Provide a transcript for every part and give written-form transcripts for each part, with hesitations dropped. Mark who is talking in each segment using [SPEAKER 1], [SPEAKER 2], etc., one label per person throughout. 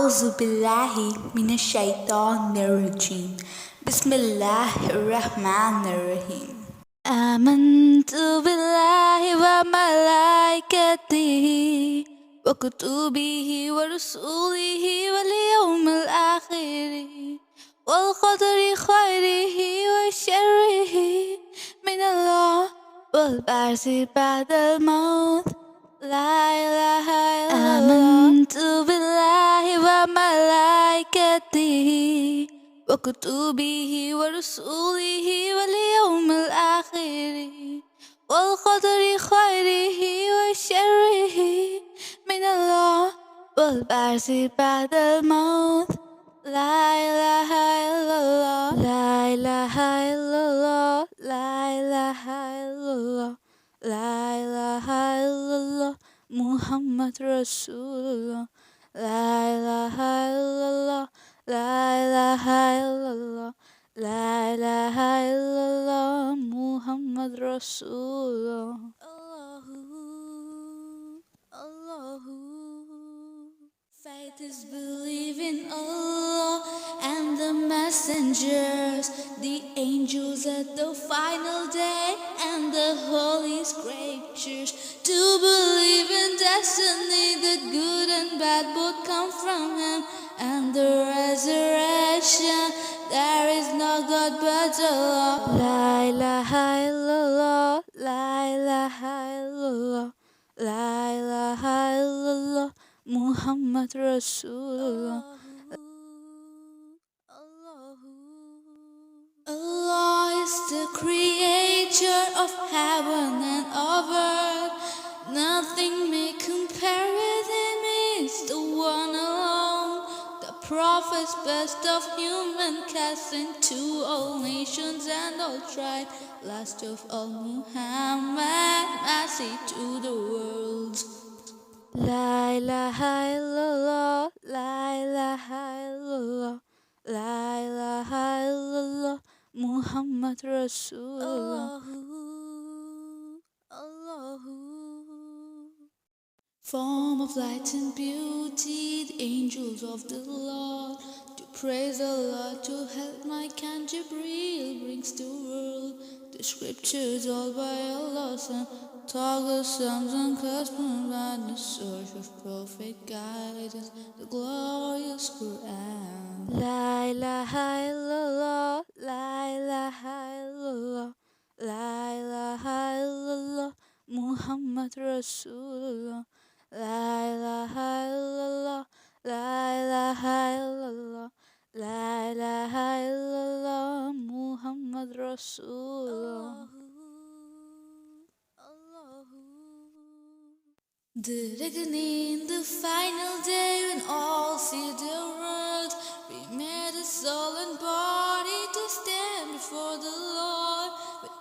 [SPEAKER 1] أعوذ بالله من الشيطان الرجيم بسم الله الرحمن الرحيم آمنت بالله وملائكته وكتبه ورسوله واليوم الآخر والقدر خيره وشره من الله والبعث بعد الموت لا إله إلا الله آمنت بالله وملائكته وكتبه ورسوله واليوم الآخر والقدر خيره وشره من الله والبعث بعد الموت لا إله إلا الله لا إله إلا الله لا إله إلا الله لا إله إلا الله محمد رسول الله لا إله إلا الله لا إله إلا الله لا إله إلا الله محمد رسول الله الله Faith is believing Allah and the messengers, the angels at the final day, and the holy scriptures. To believe in destiny, that good and bad both come from Him, and the resurrection. There is no God but Allah. La ilaha illallah, la ilaha illallah, la ilaha illallah. Muhammad Rasulullah. Allah is the creator of heaven and of earth. Nothing may compare with Him. He's the one alone. The prophets, best of human caste, into all nations and all tribes. Last of all, Muhammad, mercy to the world. La ilaha illallah, la ilaha illallah, la ilaha illallah, Muhammad Rasulullah. Form of light and beauty, the angels of the Lord, to praise Allah, to help my can Jibreel brings the world. The scriptures all by Allah's Son, toggle psalms and custom by the source of prophet guidance, the glorious Quran. La ilaha illallah, la ilaha illallah, la ilaha illallah, Muhammad Rasulullah. La ilaha illallah, la ilaha illallah, la ilaha illallah, Muhammad Rasulullah. The reckoning, the final day when all see the world, we made a soul and body to stand before the Lord,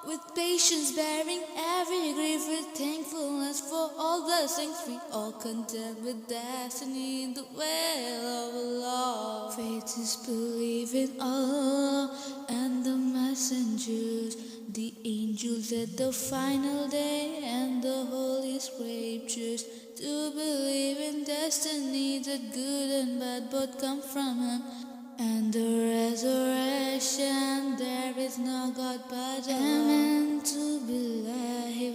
[SPEAKER 1] with patience bearing every grief, with thankfulness for all blessings, we all content with destiny in the way of Allah. Faith is believing Allah and the messengers, the angels at the final day, and the holy scriptures. To believe in destiny, that good and bad both come from Him, and the resurrection. There is no God but Allah. Amant Billahi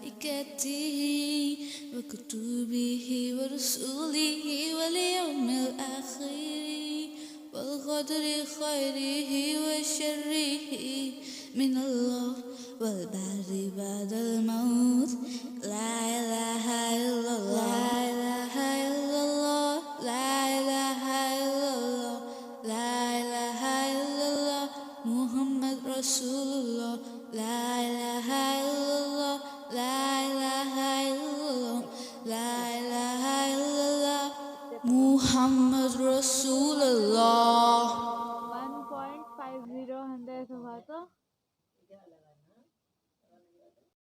[SPEAKER 1] وملائكته وكتبه ورسوله واليوم الآخر والقدر خيره وشره من الله والبعث بعد الموت. لا إله إلا الله, لا إله إلا الله, لا إله إلا الله, لا إله إلا الله, محمد رسول الله. لا إله إلا الله, لا إله إلا الله, لا إله إلا الله, محمد رسول الله. 1.50 hundred हुआ तो